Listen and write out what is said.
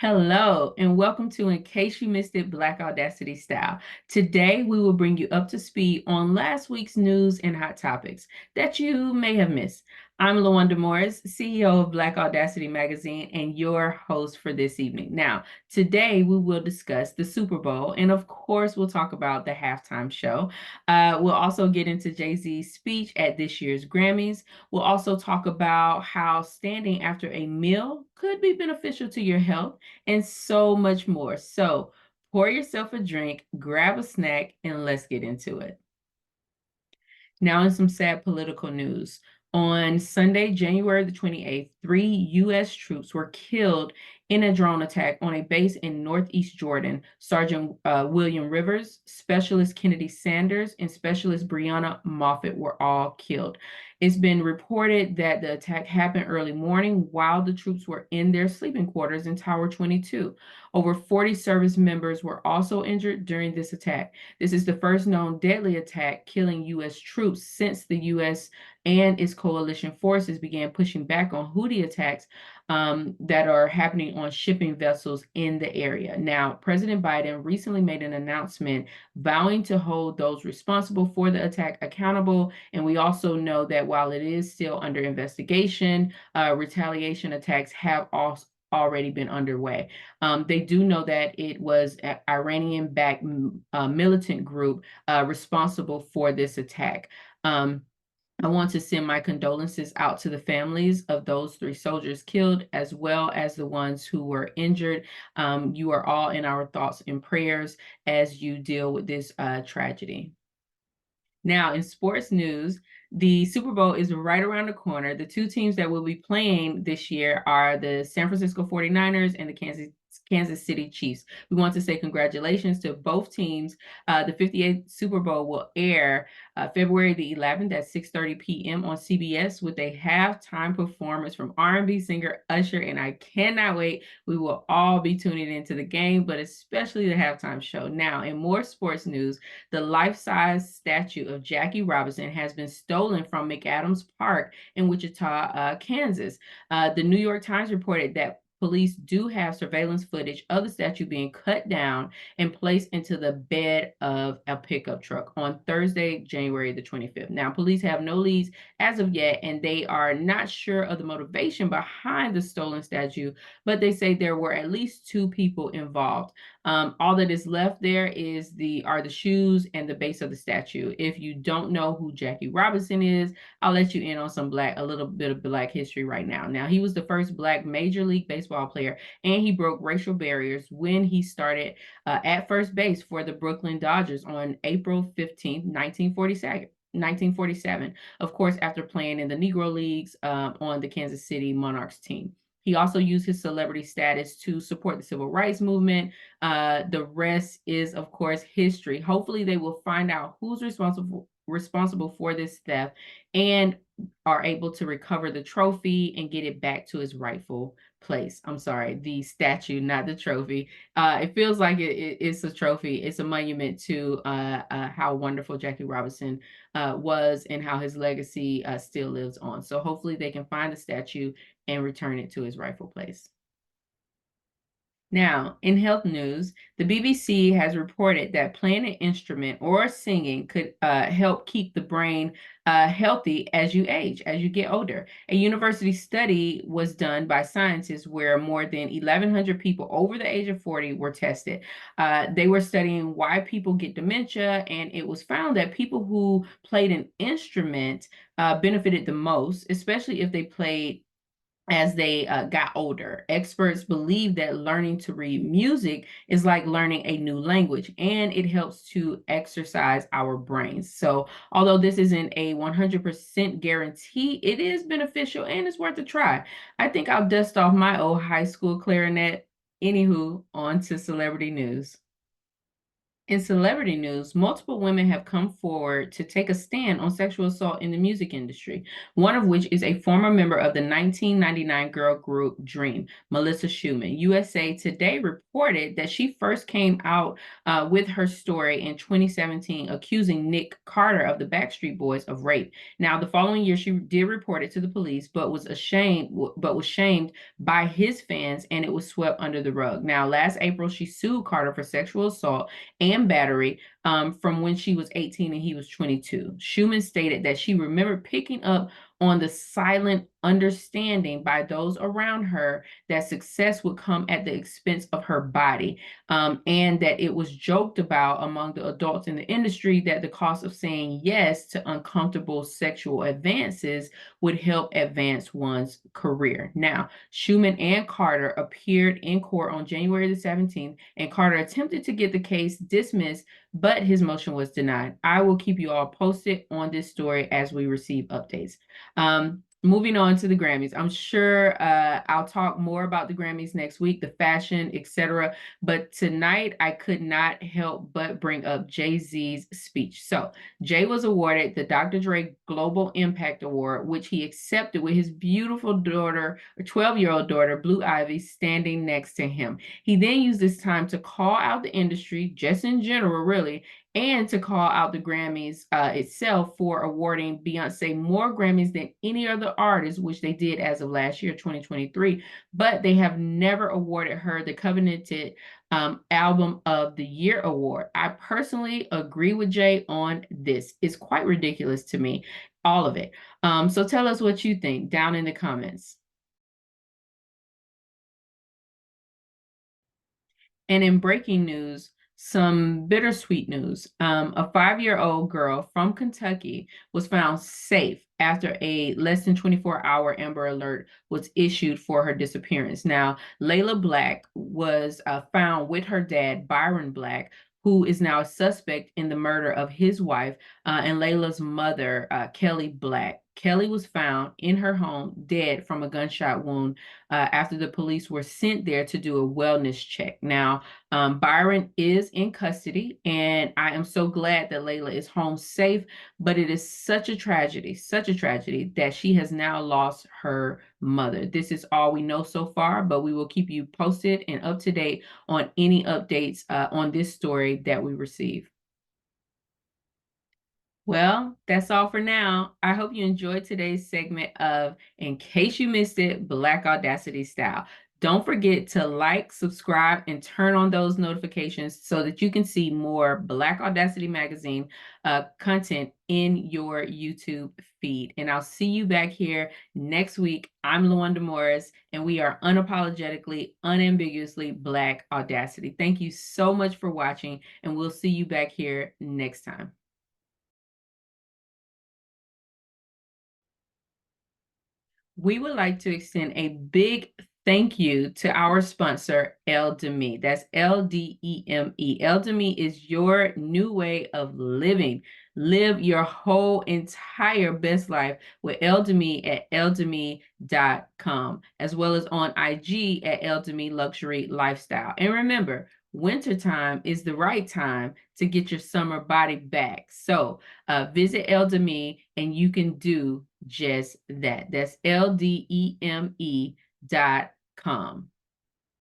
Hello, and welcome to In Case You Missed It, Black Audacity Style. Today, we will bring you up to speed on last week's news and hot topics that you may have missed. I'm LaWanda Morris, CEO of Black Audacity Magazine, and your host for this evening. Now, today we will discuss the Super Bowl, and of course, we'll talk about the halftime show. We'll also get into Jay-Z's speech at this year's Grammys. We'll also talk about how standing after a meal could be beneficial to your health and so much more. So pour yourself a drink, grab a snack, and let's get into it. Now, in some sad political news. On Sunday, January the 28th, 3 U.S. troops were killed in a drone attack on a base in Northeast Jordan. Sergeant William Rivers, Specialist Kennedy Sanders, and Specialist Breonna Moffett were all killed. It's been reported that the attack happened early morning while the troops were in their sleeping quarters in Tower 22. Over 40 service members were also injured during this attack. This is the first known deadly attack killing U.S. troops since the U.S. and its coalition forces began pushing back on Houthi attacks that are happening on shipping vessels in the area. Now, President Biden recently made an announcement vowing to hold those responsible for the attack accountable. And we also know that while it is still under investigation, retaliation attacks have also already been underway. They do know that it was an Iranian-backed militant group responsible for this attack. I want to send my condolences out to the families of those 3 soldiers killed, as well as the ones who were injured. You are all in our thoughts and prayers as you deal with this tragedy. Now, in sports news, the Super Bowl is right around the corner. The 2 teams that will be playing this year are the San Francisco 49ers and the Kansas City Chiefs. We want to say congratulations to both teams. The 58th Super Bowl will air February the 11th at 6:30 p.m. on CBS with a halftime performance from R&B singer Usher, and I cannot wait. We will all be tuning into the game, but especially the halftime show. Now, in more sports news, the life-size statue of Jackie Robinson has been stolen from McAdams Park in Wichita, Kansas. The New York Times reported that police do have surveillance footage of the statue being cut down and placed into the bed of a pickup truck on Thursday, January the 25th. Now, police have no leads as of yet, and they are not sure of the motivation behind the stolen statue, but they say there were at least 2 people involved. All that is left there are the shoes and the base of the statue. If you don't know who Jackie Robinson is, I'll let you in on a little bit of Black history right now. Now, he was the first Black Major League Baseball player, and he broke racial barriers when he started at first base for the Brooklyn Dodgers on April 15th, 1947, of course, after playing in the Negro Leagues on the Kansas City Monarchs team. He also used his celebrity status to support the civil rights movement. The rest is, of course, history. Hopefully, they will find out who's responsible for this theft and are able to recover the trophy and get it back to its rightful place. I'm sorry, the statue, not the trophy. It feels like it's a trophy. It's a monument to how wonderful Jackie Robinson was and how his legacy still lives on. So hopefully they can find the statue and return it to its rightful place. Now, in health news, the BBC has reported that playing an instrument or singing could help keep the brain healthy as you age, as you get older. A university study was done by scientists where more than 1,100 people over the age of 40 were tested. They were studying why people get dementia, and it was found that people who played an instrument benefited the most, especially if they played as they got older. Experts believe that learning to read music is like learning a new language, and it helps to exercise our brains. So although this isn't a 100% guarantee, it is beneficial and it's worth a try. I think I'll dust off my old high school clarinet. Anywho, on to celebrity news. In celebrity news, multiple women have come forward to take a stand on sexual assault in the music industry, one of which is a former member of the 1999 girl group Dream, Melissa Schumann. USA Today reported that she first came out with her story in 2017, accusing Nick Carter of the Backstreet Boys of rape. Now, the following year, she did report it to the police, but was shamed by his fans, and it was swept under the rug. Now, last April, she sued Carter for sexual assault and battery from when she was 18 and he was 22. Schumann stated that she remembered picking up on the silent understanding by those around her that success would come at the expense of her body, and that it was joked about among the adults in the industry that the cost of saying yes to uncomfortable sexual advances would help advance one's career. Now, Schumann and Carter appeared in court on January the 17th, and Carter attempted to get the case dismissed, but his motion was denied. I will keep you all posted on this story as we receive updates. Moving on to the Grammys. I'm sure I'll talk more about the Grammys next week, the fashion, etc. But tonight I could not help but bring up Jay-Z's speech. So Jay was awarded the Dr. Dre Global Impact Award, which he accepted with his beautiful daughter, 12-year-old daughter, Blue Ivy, standing next to him. He then used this time to call out the industry, just in general, really, and to call out the Grammys itself for awarding Beyonce more Grammys than any other artist, which they did as of last year, 2023, but they have never awarded her the coveted Album of the Year award. I personally agree with Jay on this. It's quite ridiculous to me, all of it. So tell us what you think down in the comments. And in breaking news, some bittersweet news. A 5-year-old girl from Kentucky was found safe after a less than 24-hour Amber Alert was issued for her disappearance. Now, Layla Black was found with her dad, Byron Black, who is now a suspect in the murder of his wife and Layla's mother, Kelly Black. Kelly was found in her home dead from a gunshot wound after the police were sent there to do a wellness check. Now, Byron is in custody, and I am so glad that Layla is home safe, but it is such a tragedy that she has now lost her mother. This is all we know so far, but we will keep you posted and up to date on any updates on this story that we receive. Well, that's all for now. I hope you enjoyed today's segment of In Case You Missed It, Black Audacity Style. Don't forget to like, subscribe, and turn on those notifications so that you can see more Black Audacity Magazine content in your YouTube feed. And I'll see you back here next week. I'm LaWanda Morris, and we are unapologetically, unambiguously Black Audacity. Thank you so much for watching, and we'll see you back here next time. We would like to extend a big thank you to our sponsor, L-Deme. That's L-D-E-M-E. L-Deme is your new way of living. Live your whole entire best life with L-Deme at ldeme.com, as well as on IG at L-Deme Luxury Lifestyle. And remember, wintertime is the right time to get your summer body back. So visit L-Deme and you can do just that. That's ldeme.com.